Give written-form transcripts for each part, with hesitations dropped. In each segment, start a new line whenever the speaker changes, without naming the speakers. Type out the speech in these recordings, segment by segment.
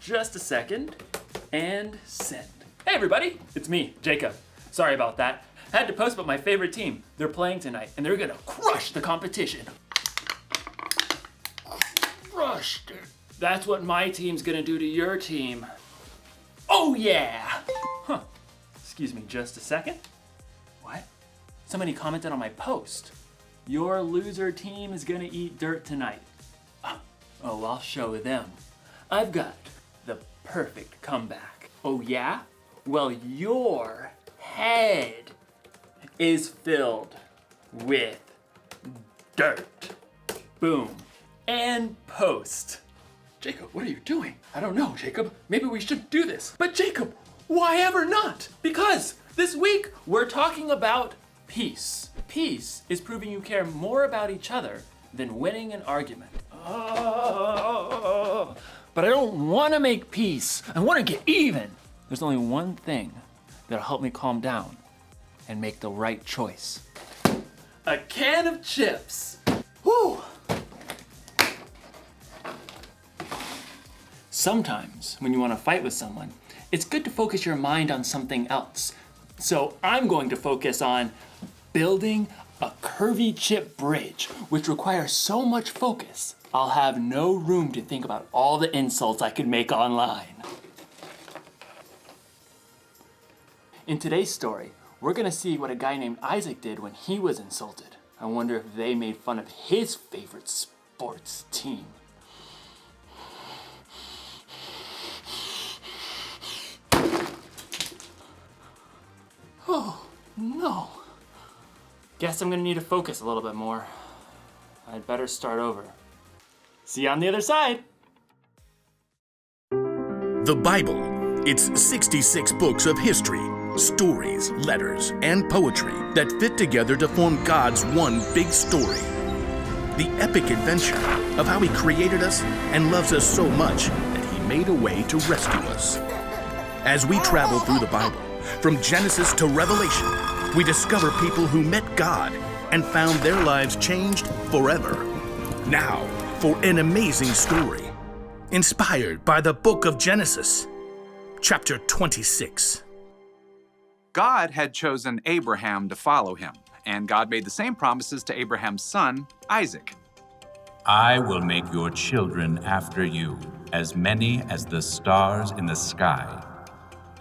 just a second, and send. Hey everybody, it's me, Jacob. Sorry about that. Had to post about my favorite team. They're playing tonight, and they're gonna crush the competition. Crushed it. That's what my team's gonna do to your team. Oh yeah! Huh. Excuse me just a second. What? Somebody commented on my post. Your loser team is gonna eat dirt tonight. Oh, I'll show them. I've got the perfect comeback. Oh yeah? Well, your head is filled with dirt. Boom. And post. Jacob, what are you doing? I don't know, Jacob. Maybe we should do this. But Jacob, why ever not? Because this week we're talking about peace. Peace is proving you care more about each other than winning an argument. Oh, but I don't want to make peace. I want to get even. There's only one thing that'll help me calm down and make the right choice. A can of chips. Whew. Sometimes when you want to fight with someone, it's good to focus your mind on something else. So I'm going to focus on building a curvy chip bridge, which requires so much focus, I'll have no room to think about all the insults I could make online. In today's story, we're gonna see what a guy named Isaac did when he was insulted. I wonder if they made fun of his favorite sports team. Oh, no. Guess I'm gonna need to focus a little bit more. I'd better start over. See you on the other side.
The Bible. It's 66 books of history, stories, letters, and poetry that fit together to form God's one big story. The epic adventure of how He created us and loves us so much that He made a way to rescue us. As we travel through the Bible, from Genesis to Revelation, we discover people who met God and found their lives changed forever. Now, for an amazing story, inspired by the book of Genesis, chapter 26.
God had chosen Abraham to follow him, and God made the same promises to Abraham's son, Isaac.
I will make your children after you, as many as the stars in the sky,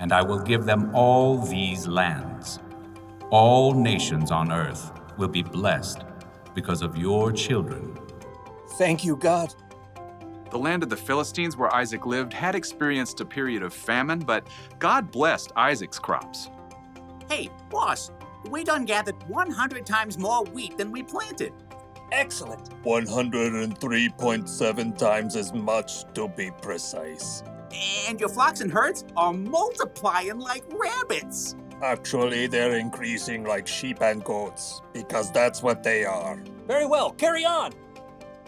and I will give them all these lands. All nations on earth will be blessed because of your children.
Thank you, God.
The land of the Philistines where Isaac lived had experienced a period of famine, but God blessed Isaac's crops.
Hey, boss, we done gathered 100 times more wheat than we planted.
Excellent.
103.7 times as much to be precise.
And your flocks and herds are multiplying like rabbits.
Actually, they're increasing like sheep and goats, because that's what they are.
Very well, carry on.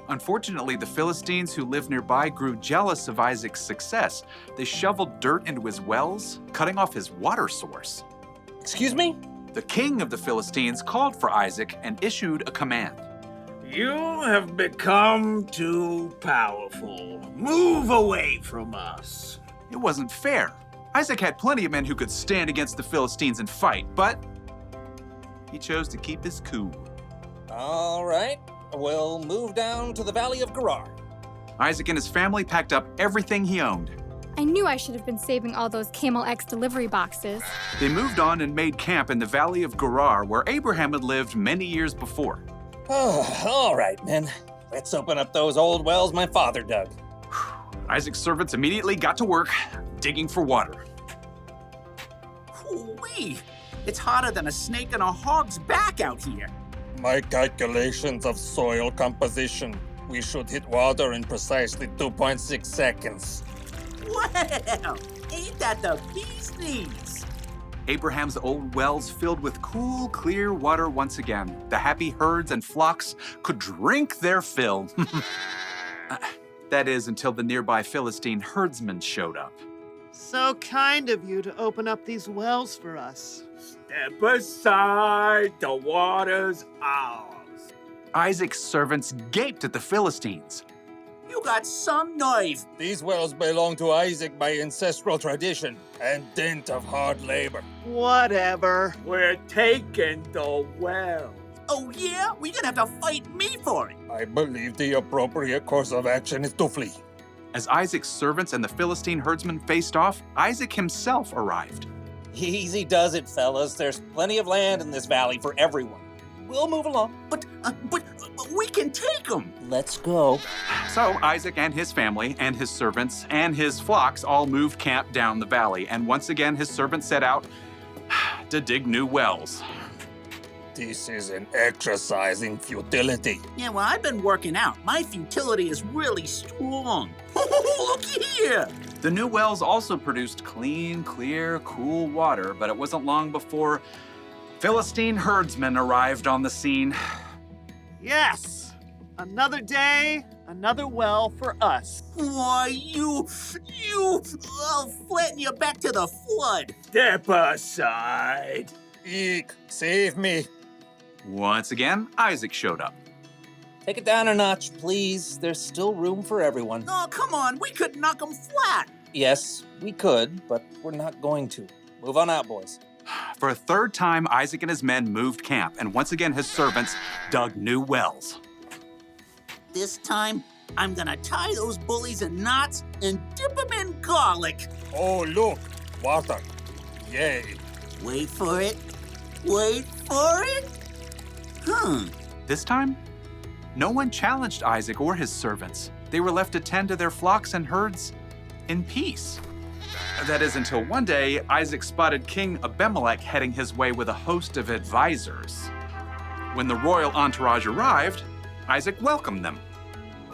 Unfortunately, the Philistines who lived nearby grew jealous of Isaac's success. They shoveled dirt into his wells, cutting off his water source.
Excuse me?
The king of the Philistines called for Isaac and issued a command.
You have become too powerful. Move away from us.
It wasn't fair. Isaac had plenty of men who could stand against the Philistines and fight, but he chose to keep his cool.
All right, we'll move down to the Valley of Gerar.
Isaac and his family packed up everything he owned.
I knew I should have been saving all those Camel X delivery boxes.
They moved on and made camp in the Valley of Gerar, where Abraham had lived many years before.
Oh, all right, men. Let's open up those old wells my father dug.
Isaac's servants immediately got to work, digging for water.
Ooh-wee! It's hotter than a snake in a hog's back out here.
My calculations of soil composition, we should hit water in precisely 2.6 seconds.
Well, ain't that the bee's knees?
Abraham's old wells filled with cool, clear water once again. The happy herds and flocks could drink their fill. That is, until the nearby Philistine herdsmen showed up.
So kind of you to open up these wells for us.
Step aside, the water's ours.
Isaac's servants gaped at the Philistines.
You got some nerve.
These wells belong to Isaac by ancestral tradition and dint of hard labor.
Whatever.
We're taking the well.
Oh yeah? We're gonna have to fight me for it.
I believe the appropriate course of action is to flee.
As Isaac's servants and the Philistine herdsmen faced off, Isaac himself arrived.
Easy does it, fellas. There's plenty of land in this valley for everyone. We'll move along.
But we can take them.
Let's go.
So Isaac and his family and his servants and his flocks all moved camp down the valley, and once again his servants set out to dig new wells.
This is an exercise in futility.
Yeah, well, I've been working out. My futility is really strong. Look here.
The new wells also produced clean, clear, cool water, but it wasn't long before Philistine herdsmen arrived on the scene.
Yes! Another day, another well for us.
Why, I'll flatten you back to the flood.
Step aside.
Eek, save me.
Once again, Isaac showed up.
Take it down a notch, please. There's still room for everyone.
Oh, come on. We could knock them flat.
Yes, we could, but we're not going to. Move on out, boys.
For a third time, Isaac and his men moved camp, and once again his servants dug new wells.
This time, I'm gonna tie those bullies in knots and dip them in garlic.
Oh, look, water. Yay.
Wait for it. Wait for it.
This time, no one challenged Isaac or his servants. They were left to tend to their flocks and herds in peace. That is until one day, Isaac spotted King Abimelech heading his way with a host of advisors. When the royal entourage arrived, Isaac welcomed them.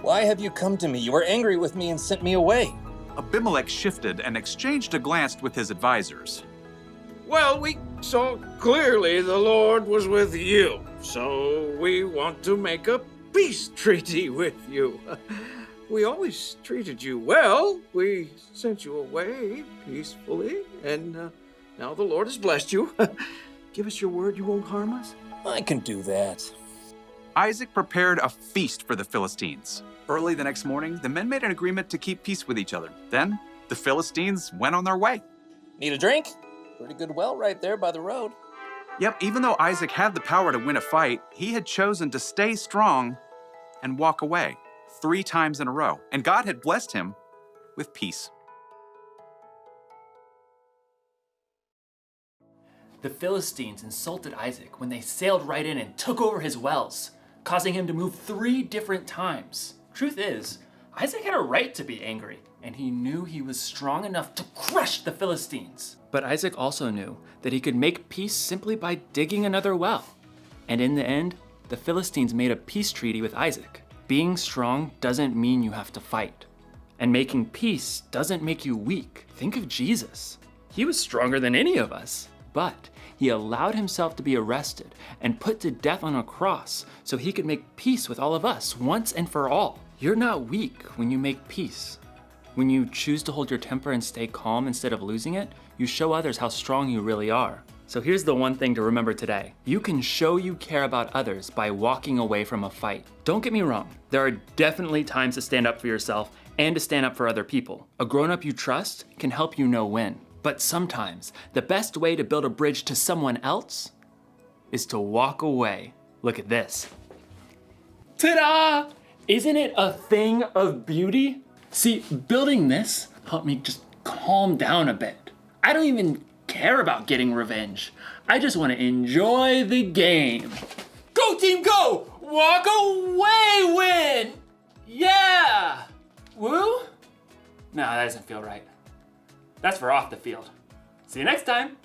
Why have you come to me? You were angry with me and sent me away.
Abimelech shifted and exchanged a glance with his advisors.
Well, we saw clearly the Lord was with you, so we want to make a peace treaty with you. We always treated you well. We sent you away peacefully, and now the Lord has blessed you. Give us your word you won't harm us.
I can do that.
Isaac prepared a feast for the Philistines. Early the next morning, the men made an agreement to keep peace with each other. Then, the Philistines went on their way.
Need a drink? Pretty good well right there by the road.
Yep, even though Isaac had the power to win a fight, he had chosen to stay strong and walk away 3 times in a row. And God had blessed him with peace.
The Philistines insulted Isaac when they sailed right in and took over his wells, causing him to move 3 different times. Truth is, Isaac had a right to be angry, and he knew he was strong enough to crush the Philistines. But Isaac also knew that he could make peace simply by digging another well. And in the end, the Philistines made a peace treaty with Isaac. Being strong doesn't mean you have to fight. And making peace doesn't make you weak. Think of Jesus. He was stronger than any of us, but he allowed himself to be arrested and put to death on a cross so he could make peace with all of us once and for all. You're not weak when you make peace. When you choose to hold your temper and stay calm instead of losing it, you show others how strong you really are. So here's the one thing to remember today. You can show you care about others by walking away from a fight. Don't get me wrong, there are definitely times to stand up for yourself and to stand up for other people. A grown-up you trust can help you know when. But sometimes, the best way to build a bridge to someone else is to walk away. Look at this. Ta-da! Isn't it a thing of beauty? See, building this helped me just calm down a bit. I don't even care about getting revenge. I just want to enjoy the game. Go team, go! Walk away, win! Yeah! Woo? No, that doesn't feel right. That's for off the field. See you next time.